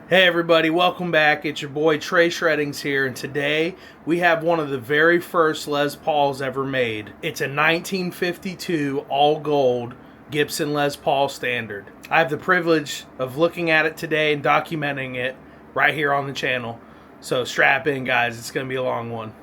Hey everybody, welcome back. It's your boy Trey Shreddings here, and today we have one of the very first Les Pauls ever made. It's a 1952 all gold Gibson Les Paul standard. I have the privilege of looking at it today and documenting it right here on the channel. So strap in guys, it's going to be a long one.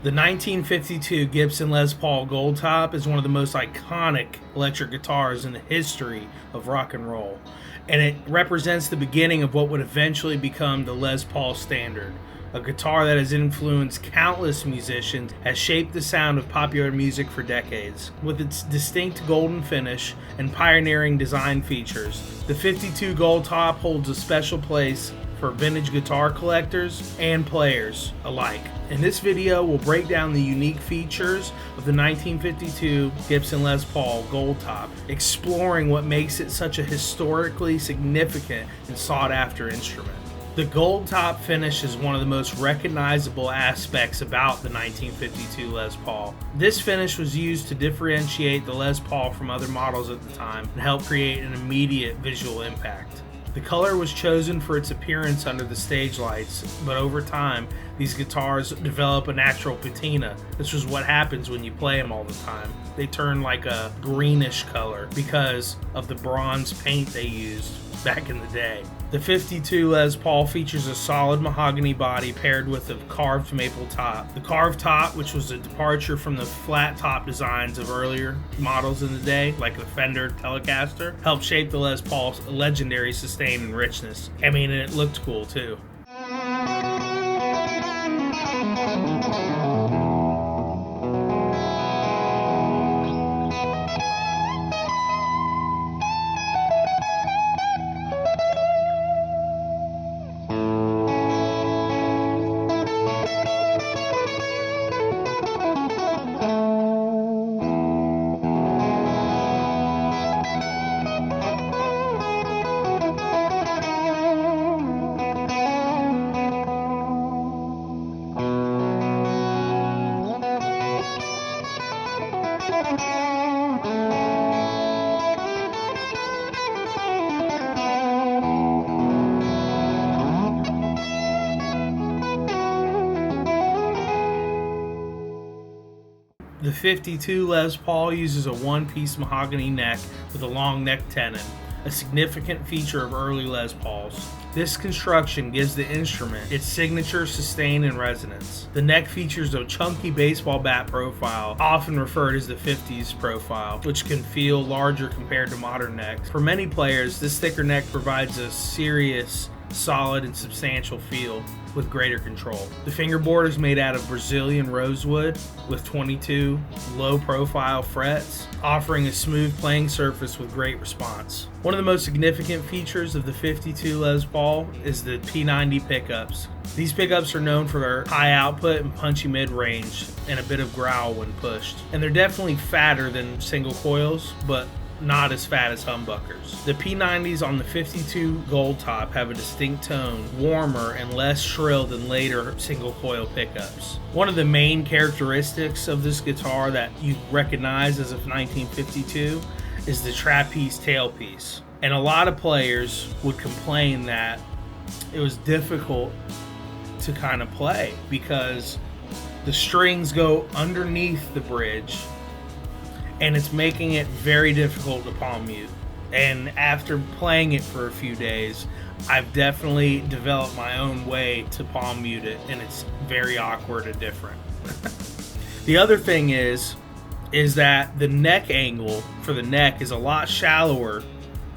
The 1952 Gibson Les Paul Gold Top is one of the most iconic electric guitars in the history of rock and roll, and it represents the beginning of what would eventually become the Les Paul standard. A guitar that has influenced countless musicians, has shaped the sound of popular music for decades. With its distinct golden finish and pioneering design features, the 52 Gold Top holds a special place for vintage guitar collectors and players alike. In this video, we'll break down the unique features of the 1952 Gibson Les Paul Gold Top, exploring what makes it such a historically significant and sought-after instrument. The gold top finish is one of the most recognizable aspects about the 1952 Les Paul. This finish was used to differentiate the Les Paul from other models at the time and help create an immediate visual impact. The color was chosen for its appearance under the stage lights, but over time, these guitars develop a natural patina. This was what happens when you play them all the time. They turn like a greenish color because of the bronze paint they used back in the day. The 52 Les Paul features a solid mahogany body paired with a carved maple top. The carved top, which was a departure from the flat top designs of earlier models in the day, like the Fender Telecaster, helped shape the Les Paul's legendary sustain and richness. I mean, and it looked cool too. The 52 Les Paul uses a one-piece mahogany neck with a long neck tenon, a significant feature of early Les Pauls. This construction gives the instrument its signature sustain and resonance. The neck features a chunky baseball bat profile, often referred as the 50s profile, which can feel larger compared to modern necks. For many players, this thicker neck provides a serious solid and substantial feel with greater control. The fingerboard is made out of Brazilian rosewood with 22 low-profile frets, offering a smooth playing surface with great response. One of the most significant features of the 52 Les Paul is the P90 pickups. These pickups are known for their high output and punchy mid-range and a bit of growl when pushed. And they're definitely fatter than single coils, but not as fat as humbuckers. The P90s on the 52 Gold Top have a distinct tone, warmer and less shrill than later single coil pickups. One of the main characteristics of this guitar that you recognize as of 1952 is the trapeze tailpiece. And a lot of players would complain that it was difficult to kind of play because the strings go underneath the bridge and it's making it very difficult to palm mute. And after playing it for a few days, I've definitely developed my own way to palm mute it, and it's very awkward and different. The other thing is that the neck angle for the neck is a lot shallower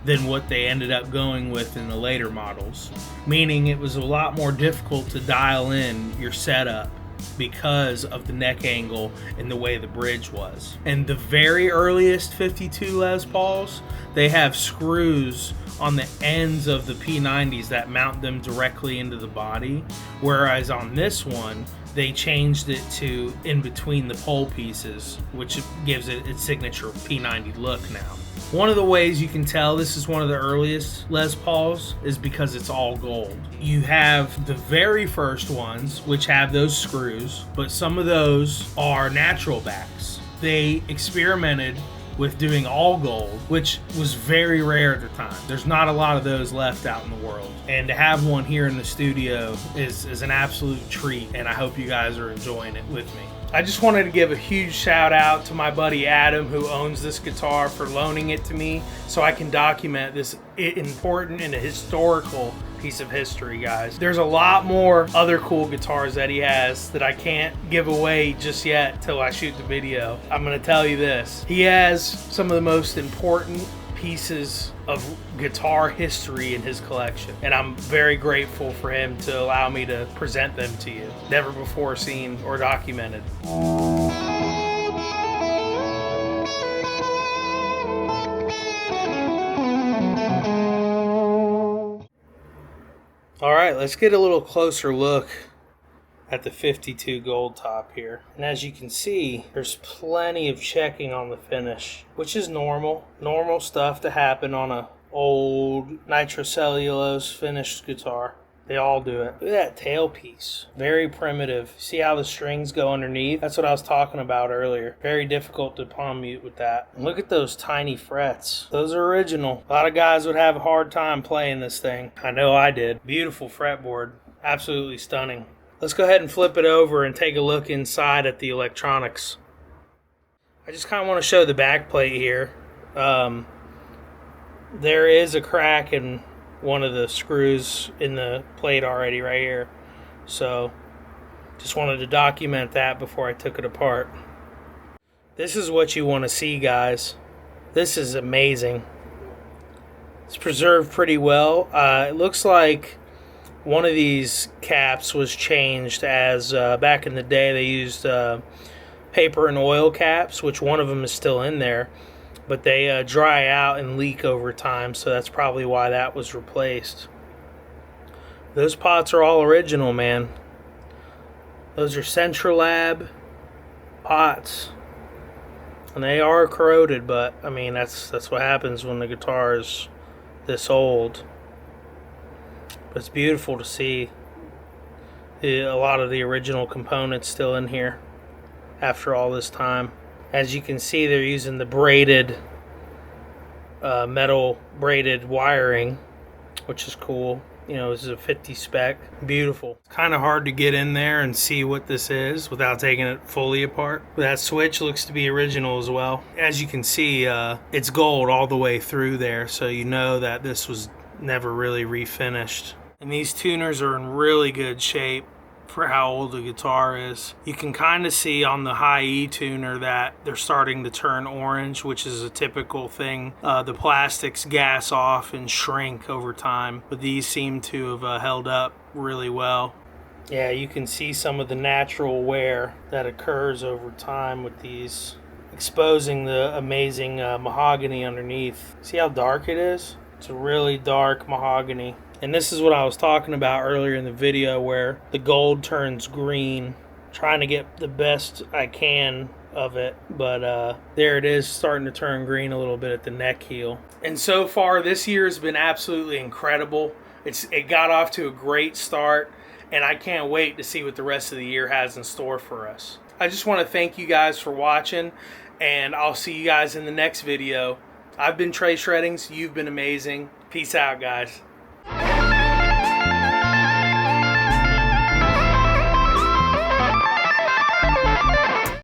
than what they ended up going with in the later models, meaning it was a lot more difficult to dial in your setup because of the neck angle and the way the bridge was. And the very earliest 52 Les Pauls, they have screws on the ends of the P90s that mount them directly into the body, whereas on this one they changed it to in between the pole pieces, which gives it its signature P90 look now. One of the ways you can tell this is one of the earliest Les Pauls is because it's all gold. You have the very first ones, which have those screws, but some of those are natural backs. They experimented with doing all gold, which was very rare at the time. There's not a lot of those left out in the world. And to have one here in the studio is an absolute treat, and I hope you guys are enjoying it with me. I just wanted to give a huge shout out to my buddy Adam, who owns this guitar, for loaning it to me so I can document this important and historical piece of history, guys. There's a lot more other cool guitars that he has that I can't give away just yet till I shoot the video. I'm gonna tell you this. He has some of the most important pieces of guitar history in his collection, and I'm very grateful for him to allow me to present them to you. Never before seen or documented. All right, let's get a little closer look at the 52 Gold Top here. And as you can see, there's plenty of checking on the finish, which is normal stuff to happen on a old nitrocellulose finished guitar. They all do it. Look at that tailpiece. Very primitive. See how the strings go underneath? That's what I was talking about earlier. Very difficult to palm mute with that. And look at those tiny frets. Those are original. A lot of guys would have a hard time playing this thing. I know I did. Beautiful fretboard. Absolutely stunning. Let's go ahead and flip it over and take a look inside at the electronics. I just kind of want to show the back plate here. There is a crack in one of the screws in the plate already right here. So just wanted to document that before I took it apart. This is what you want to see, guys. This is amazing. It's preserved pretty well. It looks like one of these caps was changed, as back in the day they used paper and oil caps, which one of them is still in there, but they dry out and leak over time, so that's probably why that was replaced. Those pots are all original, man. Those are Centralab pots, and they are corroded, but I mean that's what happens when the guitar is this old. But it's beautiful to see a lot of the original components still in here after all this time. As you can see, they're using the braided metal braided wiring, which is cool. You know, this is a 50 spec. Beautiful. It's kind of hard to get in there and see what this is without taking it fully apart. But that switch looks to be original as well. As you can see, it's gold all the way through there, so you know that this was never really refinished. And these tuners are in really good shape for how old the guitar is. You can kind of see on the high E tuner that they're starting to turn orange, which is a typical thing. The plastics gas off and shrink over time, but these seem to have held up really well. Yeah, you can see some of the natural wear that occurs over time with these, exposing the amazing mahogany underneath. See how dark it is? It's a really dark mahogany. And this is what I was talking about earlier in the video, where the gold turns green. Trying to get the best I can of it, but there it is, starting to turn green a little bit at the neck heel. And so far this year has been absolutely incredible. It got off to a great start, and I can't wait to see what the rest of the year has in store for us. I just want to thank you guys for watching, and I'll see you guys in the next video. I've been Trey Shreddings. You've been amazing. Peace out, guys.